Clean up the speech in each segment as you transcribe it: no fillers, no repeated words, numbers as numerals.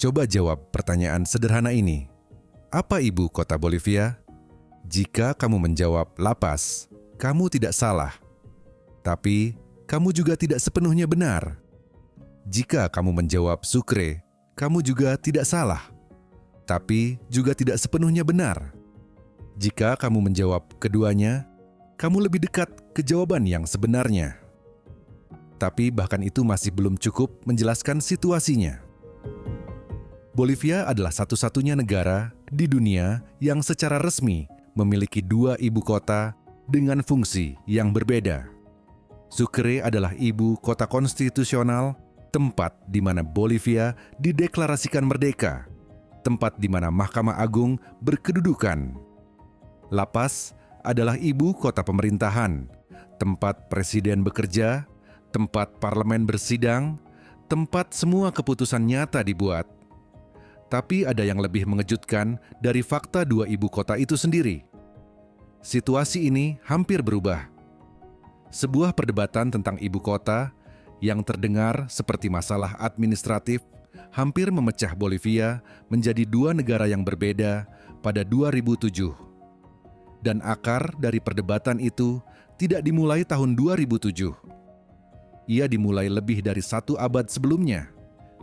Coba jawab pertanyaan sederhana ini. Apa ibu kota Bolivia? Jika kamu menjawab La Paz, kamu tidak salah. Tapi, kamu juga tidak sepenuhnya benar. Jika kamu menjawab Sucre, kamu juga tidak salah. Tapi, juga tidak sepenuhnya benar. Jika kamu menjawab keduanya, kamu lebih dekat ke jawaban yang sebenarnya. Tapi bahkan itu masih belum cukup menjelaskan situasinya. Bolivia adalah satu-satunya negara di dunia yang secara resmi memiliki dua ibu kota dengan fungsi yang berbeda. Sucre adalah ibu kota konstitusional, tempat di mana Bolivia dideklarasikan merdeka, tempat di mana Mahkamah Agung berkedudukan. La Paz adalah ibu kota pemerintahan, tempat presiden bekerja, tempat parlemen bersidang, tempat semua keputusan nyata dibuat. Tapi ada yang lebih mengejutkan dari fakta dua ibu kota itu sendiri. Situasi ini hampir berubah. Sebuah perdebatan tentang ibu kota yang terdengar seperti masalah administratif hampir memecah Bolivia menjadi dua negara yang berbeda pada 2007. Dan akar dari perdebatan itu tidak dimulai tahun 2007. Ia dimulai lebih dari 1 abad sebelumnya,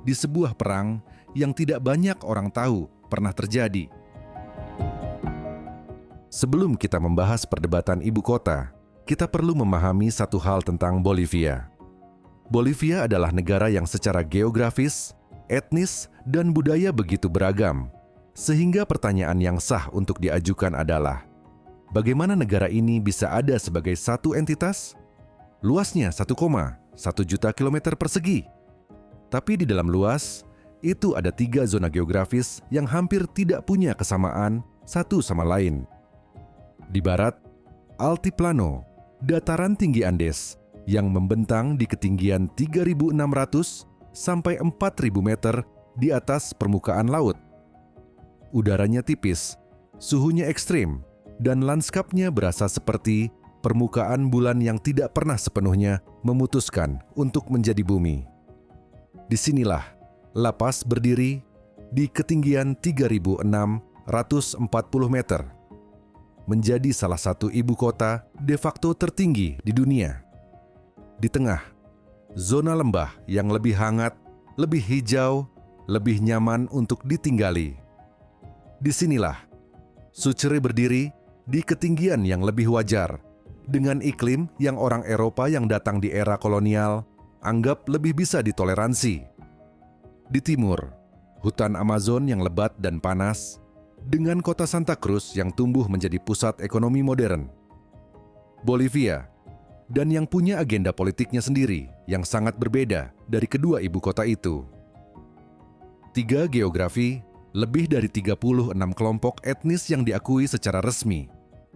di sebuah perang yang tidak banyak orang tahu pernah terjadi. Sebelum kita membahas perdebatan ibu kota, kita perlu memahami satu hal tentang Bolivia. Bolivia adalah negara yang secara geografis, etnis, dan budaya begitu beragam, sehingga pertanyaan yang sah untuk diajukan adalah, bagaimana negara ini bisa ada sebagai satu entitas? Luasnya 1,1 juta kilometer persegi. Tapi di dalam luas, itu ada 3 zona geografis yang hampir tidak punya kesamaan satu sama lain. Di barat, Altiplano, dataran tinggi Andes, yang membentang di ketinggian 3.600 sampai 4.000 meter di atas permukaan laut. Udaranya tipis, suhunya ekstrim, dan landskapnya berasa seperti permukaan bulan yang tidak pernah sepenuhnya memutuskan untuk menjadi bumi. Disinilah La Paz berdiri di ketinggian 3.640 meter, menjadi salah satu ibu kota de facto tertinggi di dunia. Di tengah, zona lembah yang lebih hangat, lebih hijau, lebih nyaman untuk ditinggali. Disinilah, Sucre berdiri di ketinggian yang lebih wajar, dengan iklim yang orang Eropa yang datang di era kolonial anggap lebih bisa ditoleransi. Di timur, hutan Amazon yang lebat dan panas, dengan kota Santa Cruz yang tumbuh menjadi pusat ekonomi modern. Bolivia, dan yang punya agenda politiknya sendiri yang sangat berbeda dari kedua ibu kota itu. 3 geografi, lebih dari 36 kelompok etnis yang diakui secara resmi,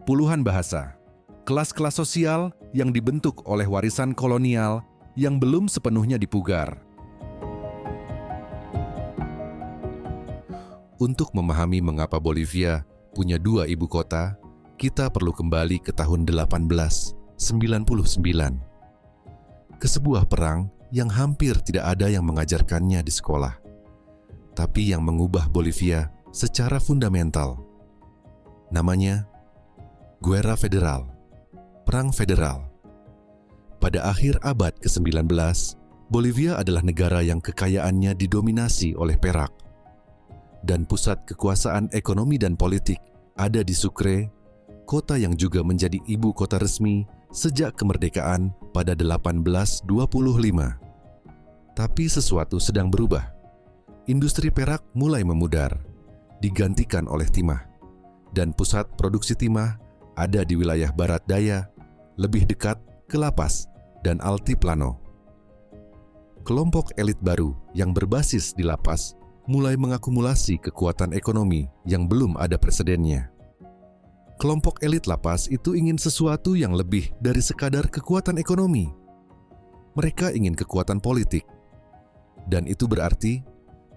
puluhan bahasa, kelas-kelas sosial yang dibentuk oleh warisan kolonial yang belum sepenuhnya dipugar. Untuk memahami mengapa Bolivia punya 2 ibu kota, kita perlu kembali ke tahun 1899. Ke sebuah perang yang hampir tidak ada yang mengajarkannya di sekolah, tapi yang mengubah Bolivia secara fundamental. Namanya Guerra Federal, Perang Federal. Pada akhir abad ke-19, Bolivia adalah negara yang kekayaannya didominasi oleh perak. Dan pusat kekuasaan ekonomi dan politik ada di Sucre, kota yang juga menjadi ibu kota resmi sejak kemerdekaan pada 1825. Tapi sesuatu sedang berubah. Industri perak mulai memudar, digantikan oleh timah. Dan pusat produksi timah ada di wilayah barat daya, lebih dekat ke La Paz dan Altiplano. Kelompok elit baru yang berbasis di La Paz mulai mengakumulasi kekuatan ekonomi yang belum ada presidennya. Kelompok elit La Paz itu ingin sesuatu yang lebih dari sekadar kekuatan ekonomi. Mereka ingin kekuatan politik. Dan itu berarti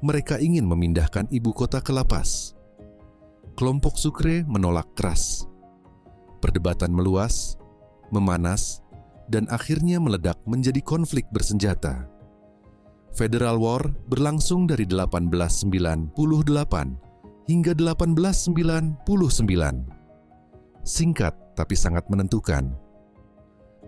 mereka ingin memindahkan ibu kota ke La Paz. Kelompok Sucre menolak keras. Perdebatan meluas, memanas, dan akhirnya meledak menjadi konflik bersenjata. Federal War berlangsung dari 1898 hingga 1899. Singkat tapi sangat menentukan.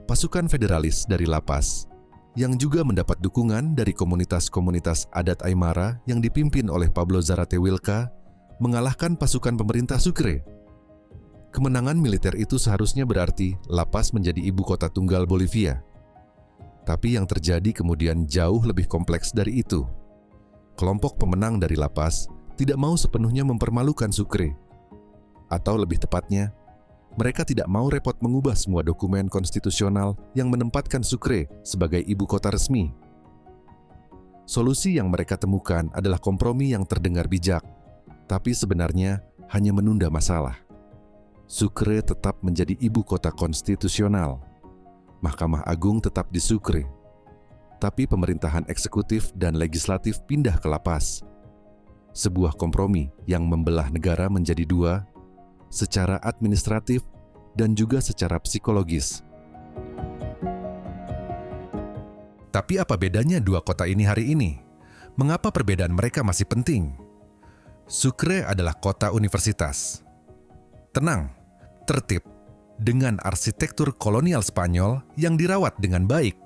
Pasukan federalis dari La Paz, yang juga mendapat dukungan dari komunitas-komunitas adat Aymara yang dipimpin oleh Pablo Zárate Wilca, mengalahkan pasukan pemerintah Sucre. Kemenangan militer itu seharusnya berarti La Paz menjadi ibu kota tunggal Bolivia. Tapi yang terjadi kemudian jauh lebih kompleks dari itu. Kelompok pemenang dari La Paz tidak mau sepenuhnya mempermalukan Sucre. Atau lebih tepatnya, mereka tidak mau repot mengubah semua dokumen konstitusional yang menempatkan Sucre sebagai ibu kota resmi. Solusi yang mereka temukan adalah kompromi yang terdengar bijak, tapi sebenarnya hanya menunda masalah. Sucre tetap menjadi ibu kota konstitusional. Mahkamah Agung tetap di Sucre, tapi pemerintahan eksekutif dan legislatif pindah ke La Paz. Sebuah kompromi yang membelah negara menjadi dua, secara administratif dan juga secara psikologis. Tapi apa bedanya dua kota ini hari ini? Mengapa perbedaan mereka masih penting? Sucre adalah kota universitas. Tenang, tertib, dengan arsitektur kolonial Spanyol yang dirawat dengan baik.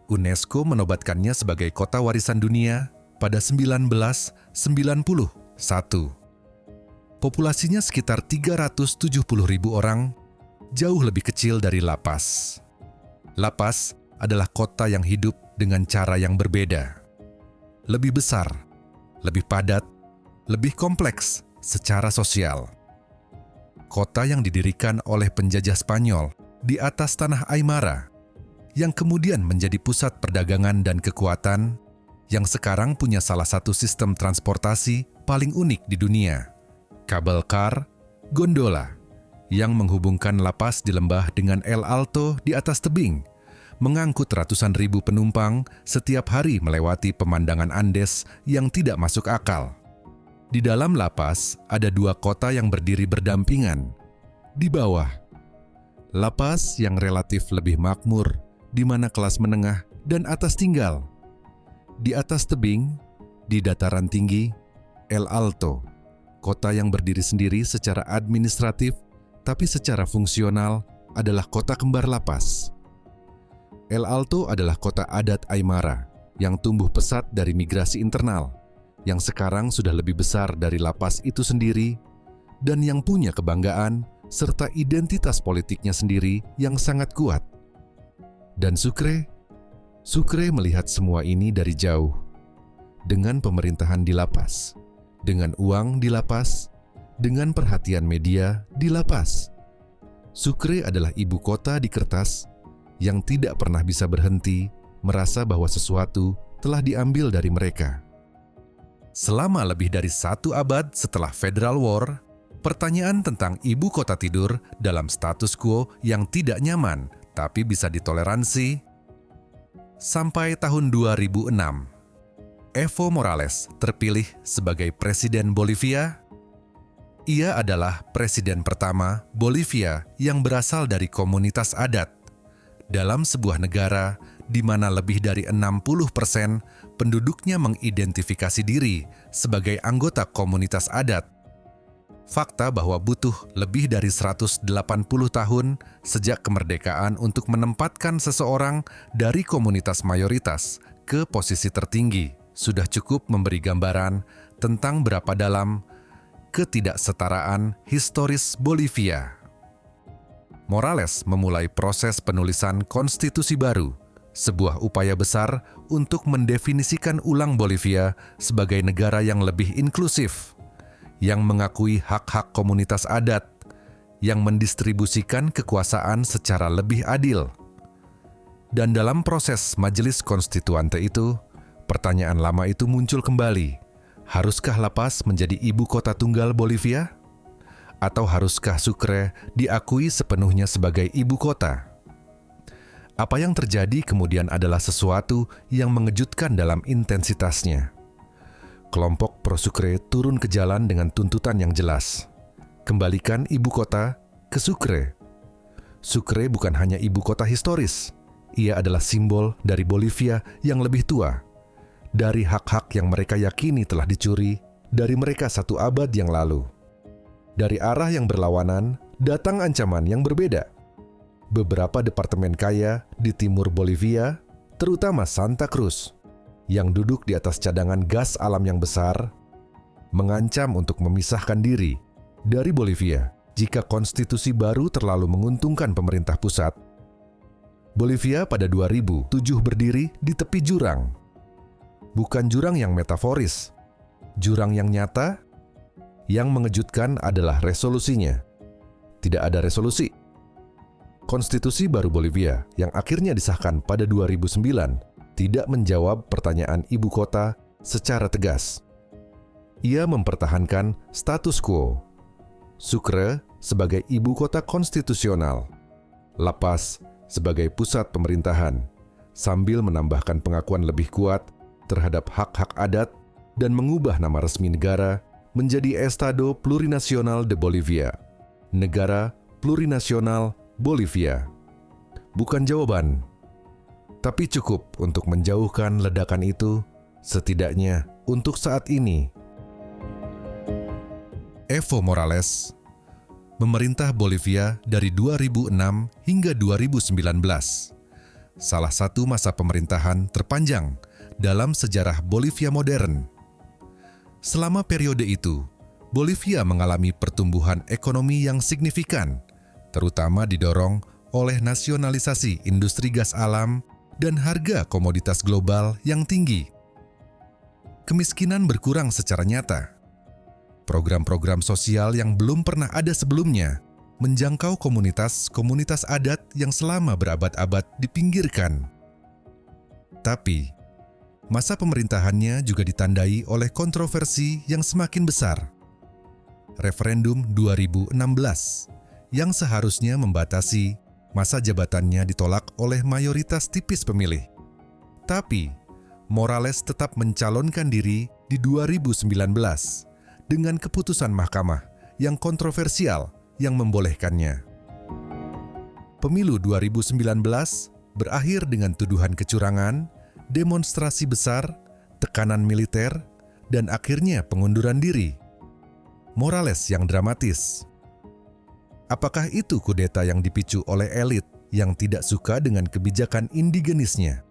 UNESCO menobatkannya sebagai kota warisan dunia pada 1991. Populasinya sekitar 370.000 orang, jauh lebih kecil dari La Paz. La Paz adalah kota yang hidup dengan cara yang berbeda. Lebih besar, lebih padat, lebih kompleks secara sosial. Kota yang didirikan oleh penjajah Spanyol di atas tanah Aymara, yang kemudian menjadi pusat perdagangan dan kekuatan, yang sekarang punya salah satu sistem transportasi paling unik di dunia, kabel kar, gondola, yang menghubungkan La Paz di lembah dengan El Alto di atas tebing, mengangkut ratusan ribu penumpang setiap hari melewati pemandangan Andes yang tidak masuk akal. Di dalam La Paz ada dua kota yang berdiri berdampingan. Di bawah, La Paz yang relatif lebih makmur, di mana kelas menengah dan atas tinggal. Di atas tebing, di dataran tinggi, El Alto, kota yang berdiri sendiri secara administratif, tapi secara fungsional adalah kota kembar La Paz. El Alto adalah kota adat Aymara yang tumbuh pesat dari migrasi internal, yang sekarang sudah lebih besar dari La Paz itu sendiri, dan yang punya kebanggaan serta identitas politiknya sendiri yang sangat kuat. Dan Sucre melihat semua ini dari jauh, dengan pemerintahan di La Paz, dengan uang di La Paz, dengan perhatian media di La Paz. Sucre adalah ibu kota di kertas yang tidak pernah bisa berhenti merasa bahwa sesuatu telah diambil dari mereka. Selama lebih dari 1 abad setelah Federal War, pertanyaan tentang ibu kota tidur dalam status quo yang tidak nyaman tapi bisa ditoleransi. Sampai tahun 2006, Evo Morales terpilih sebagai Presiden Bolivia. Ia adalah presiden pertama Bolivia yang berasal dari komunitas adat dalam sebuah negara di mana lebih dari 60% penduduknya mengidentifikasi diri sebagai anggota komunitas adat. Fakta bahwa butuh lebih dari 180 tahun sejak kemerdekaan untuk menempatkan seseorang dari komunitas mayoritas ke posisi tertinggi sudah cukup memberi gambaran tentang berapa dalam ketidaksetaraan historis Bolivia. Morales memulai proses penulisan konstitusi baru, sebuah upaya besar untuk mendefinisikan ulang Bolivia sebagai negara yang lebih inklusif, yang mengakui hak-hak komunitas adat, yang mendistribusikan kekuasaan secara lebih adil. Dan dalam proses Majelis Konstituante itu, pertanyaan lama itu muncul kembali. Haruskah La Paz menjadi ibu kota tunggal Bolivia? Atau haruskah Sucre diakui sepenuhnya sebagai ibu kota? Apa yang terjadi kemudian adalah sesuatu yang mengejutkan dalam intensitasnya. Kelompok pro-Sucre turun ke jalan dengan tuntutan yang jelas. Kembalikan ibu kota ke Sucre. Sucre bukan hanya ibu kota historis. Ia adalah simbol dari Bolivia yang lebih tua, dari hak-hak yang mereka yakini telah dicuri dari mereka 1 abad yang lalu. Dari arah yang berlawanan, datang ancaman yang berbeda. Beberapa departemen kaya di timur Bolivia, terutama Santa Cruz, yang duduk di atas cadangan gas alam yang besar, mengancam untuk memisahkan diri dari Bolivia jika konstitusi baru terlalu menguntungkan pemerintah pusat. Bolivia pada 2007 berdiri di tepi jurang. Bukan jurang yang metaforis, jurang yang nyata. Yang mengejutkan adalah resolusinya. Tidak ada resolusi. Konstitusi baru Bolivia yang akhirnya disahkan pada 2009 tidak menjawab pertanyaan ibu kota secara tegas. Ia mempertahankan status quo. Sucre sebagai ibu kota konstitusional, La Paz sebagai pusat pemerintahan, sambil menambahkan pengakuan lebih kuat terhadap hak-hak adat dan mengubah nama resmi negara menjadi Estado Plurinacional de Bolivia, Negara Plurinasional Bolivia. Bukan jawaban, tapi cukup untuk menjauhkan ledakan itu, setidaknya untuk saat ini. Evo Morales memerintah Bolivia dari 2006 hingga 2019, salah satu masa pemerintahan terpanjang dalam sejarah Bolivia modern. Selama periode itu, Bolivia mengalami pertumbuhan ekonomi yang signifikan, terutama didorong oleh nasionalisasi industri gas alam dan harga komoditas global yang tinggi. Kemiskinan berkurang secara nyata. Program-program sosial yang belum pernah ada sebelumnya menjangkau komunitas-komunitas adat yang selama berabad-abad dipinggirkan. Tapi, masa pemerintahannya juga ditandai oleh kontroversi yang semakin besar. Referendum 2016 yang seharusnya membatasi masa jabatannya ditolak oleh mayoritas tipis pemilih. Tapi, Morales tetap mencalonkan diri di 2019 dengan keputusan mahkamah yang kontroversial yang membolehkannya. Pemilu 2019 berakhir dengan tuduhan kecurangan, demonstrasi besar, tekanan militer, dan akhirnya pengunduran diri. Morales yang dramatis. Apakah itu kudeta yang dipicu oleh elit yang tidak suka dengan kebijakan indigenisnya?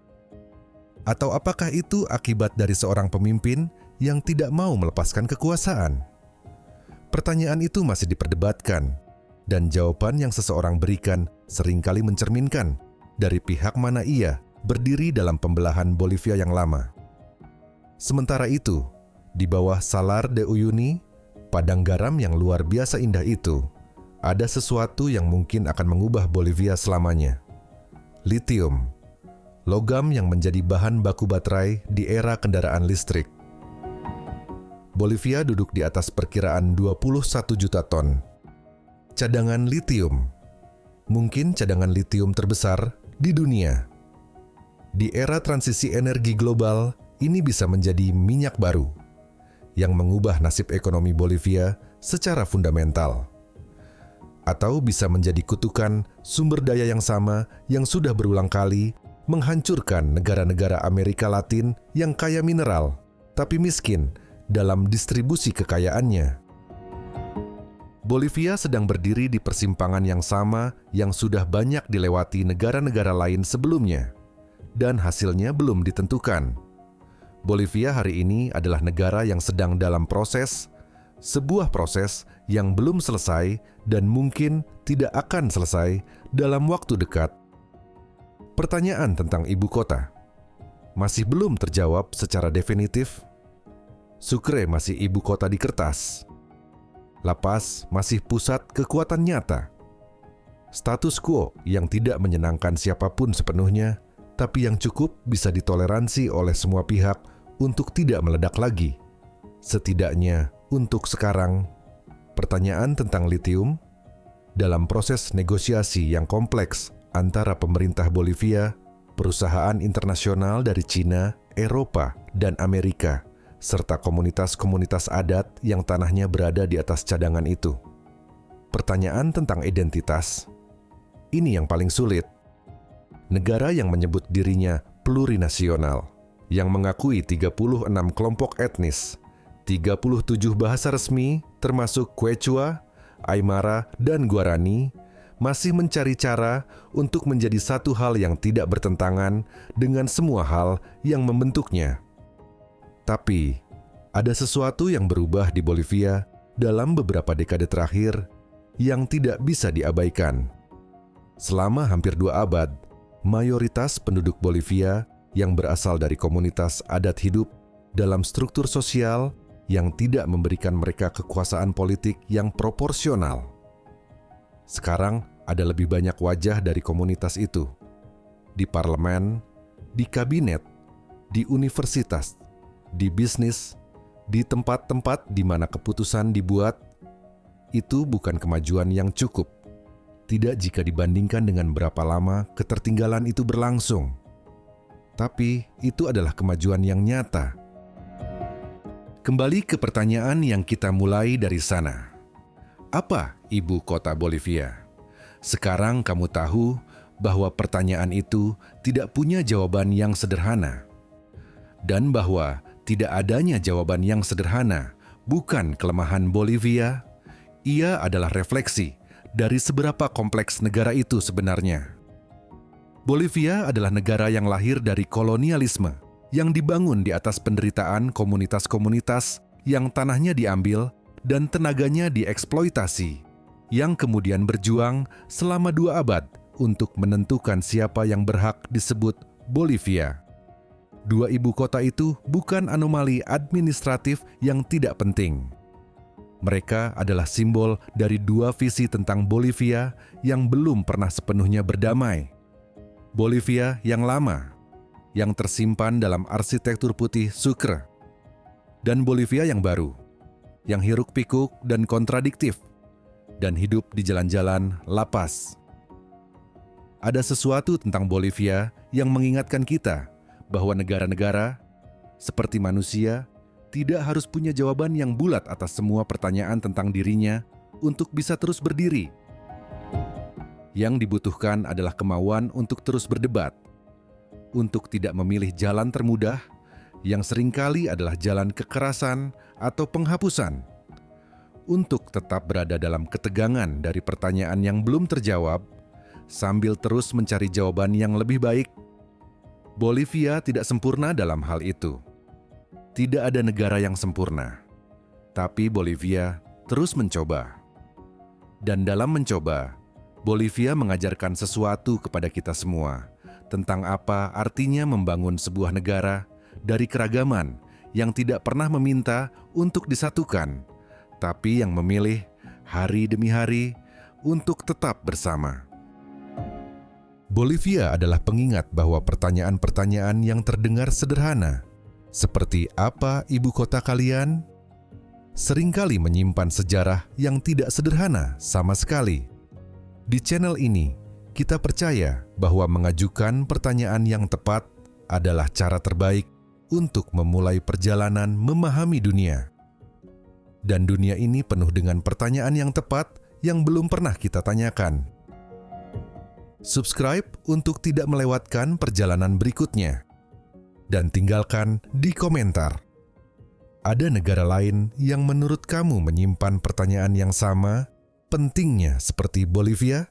Atau apakah itu akibat dari seorang pemimpin yang tidak mau melepaskan kekuasaan? Pertanyaan itu masih diperdebatkan, dan jawaban yang seseorang berikan seringkali mencerminkan dari pihak mana ia berdiri dalam pembelahan Bolivia yang lama. Sementara itu, di bawah Salar de Uyuni, padang garam yang luar biasa indah itu, ada sesuatu yang mungkin akan mengubah Bolivia selamanya. Litium, logam yang menjadi bahan baku baterai di era kendaraan listrik. Bolivia duduk di atas perkiraan 21 juta ton. Cadangan litium, mungkin cadangan litium terbesar di dunia. Di era transisi energi global, ini bisa menjadi minyak baru yang mengubah nasib ekonomi Bolivia secara fundamental. Atau bisa menjadi kutukan sumber daya yang sama yang sudah berulang kali menghancurkan negara-negara Amerika Latin yang kaya mineral, tapi miskin dalam distribusi kekayaannya. Bolivia sedang berdiri di persimpangan yang sama yang sudah banyak dilewati negara-negara lain sebelumnya, dan hasilnya belum ditentukan. Bolivia hari ini adalah negara yang sedang dalam proses, sebuah proses yang belum selesai dan mungkin tidak akan selesai dalam waktu dekat. Pertanyaan tentang ibu kota masih belum terjawab secara definitif. Sucre masih ibu kota di kertas. La Paz masih pusat kekuatan nyata. Status quo yang tidak menyenangkan siapapun sepenuhnya, tapi yang cukup bisa ditoleransi oleh semua pihak untuk tidak meledak lagi. Setidaknya untuk sekarang. Pertanyaan tentang litium dalam proses negosiasi yang kompleks antara pemerintah Bolivia, perusahaan internasional dari Cina, Eropa, dan Amerika, serta komunitas-komunitas adat yang tanahnya berada di atas cadangan itu. Pertanyaan tentang identitas, ini yang paling sulit. Negara yang menyebut dirinya plurinasional, yang mengakui 36 kelompok etnis, 37 bahasa resmi termasuk Quechua, Aymara, dan Guarani, masih mencari cara untuk menjadi satu hal yang tidak bertentangan dengan semua hal yang membentuknya. Tapi, ada sesuatu yang berubah di Bolivia dalam beberapa dekade terakhir yang tidak bisa diabaikan. Selama hampir 2 abad, mayoritas penduduk Bolivia yang berasal dari komunitas adat hidup dalam struktur sosial yang tidak memberikan mereka kekuasaan politik yang proporsional. Sekarang ada lebih banyak wajah dari komunitas itu di parlemen, di kabinet, di universitas, di bisnis, di tempat-tempat di mana keputusan dibuat. Itu bukan kemajuan yang cukup. Tidak jika dibandingkan dengan berapa lama ketertinggalan itu berlangsung. Tapi itu adalah kemajuan yang nyata. Kembali ke pertanyaan yang kita mulai dari sana. Apa ibu kota Bolivia? Sekarang kamu tahu bahwa pertanyaan itu tidak punya jawaban yang sederhana. Dan bahwa tidak adanya jawaban yang sederhana bukan kelemahan Bolivia, ia adalah refleksi dari seberapa kompleks negara itu sebenarnya. Bolivia adalah negara yang lahir dari kolonialisme, yang dibangun di atas penderitaan komunitas-komunitas yang tanahnya diambil dan tenaganya dieksploitasi, yang kemudian berjuang selama 2 abad untuk menentukan siapa yang berhak disebut Bolivia. 2 ibu kota itu bukan anomali administratif yang tidak penting. Mereka adalah simbol dari 2 visi tentang Bolivia yang belum pernah sepenuhnya berdamai. Bolivia yang lama, yang tersimpan dalam arsitektur putih Sucre, dan Bolivia yang baru, yang hiruk-pikuk dan kontradiktif, dan hidup di jalan-jalan lapas. Ada sesuatu tentang Bolivia yang mengingatkan kita bahwa negara-negara, seperti manusia, tidak harus punya jawaban yang bulat atas semua pertanyaan tentang dirinya untuk bisa terus berdiri. Yang dibutuhkan adalah kemauan untuk terus berdebat, untuk tidak memilih jalan termudah, yang seringkali adalah jalan kekerasan atau penghapusan, untuk tetap berada dalam ketegangan dari pertanyaan yang belum terjawab, sambil terus mencari jawaban yang lebih baik. Bolivia tidak sempurna dalam hal itu. Tidak ada negara yang sempurna, tapi Bolivia terus mencoba. Dan dalam mencoba, Bolivia mengajarkan sesuatu kepada kita semua tentang apa artinya membangun sebuah negara dari keragaman yang tidak pernah meminta untuk disatukan, tapi yang memilih hari demi hari untuk tetap bersama. Bolivia adalah pengingat bahwa pertanyaan-pertanyaan yang terdengar sederhana, seperti apa ibu kota kalian, seringkali menyimpan sejarah yang tidak sederhana sama sekali. Di channel ini, kita percaya bahwa mengajukan pertanyaan yang tepat adalah cara terbaik untuk memulai perjalanan memahami dunia. Dan dunia ini penuh dengan pertanyaan yang tepat yang belum pernah kita tanyakan. Subscribe untuk tidak melewatkan perjalanan berikutnya. Dan tinggalkan di komentar. Ada negara lain yang menurut kamu menyimpan pertanyaan yang sama, pentingnya seperti Bolivia?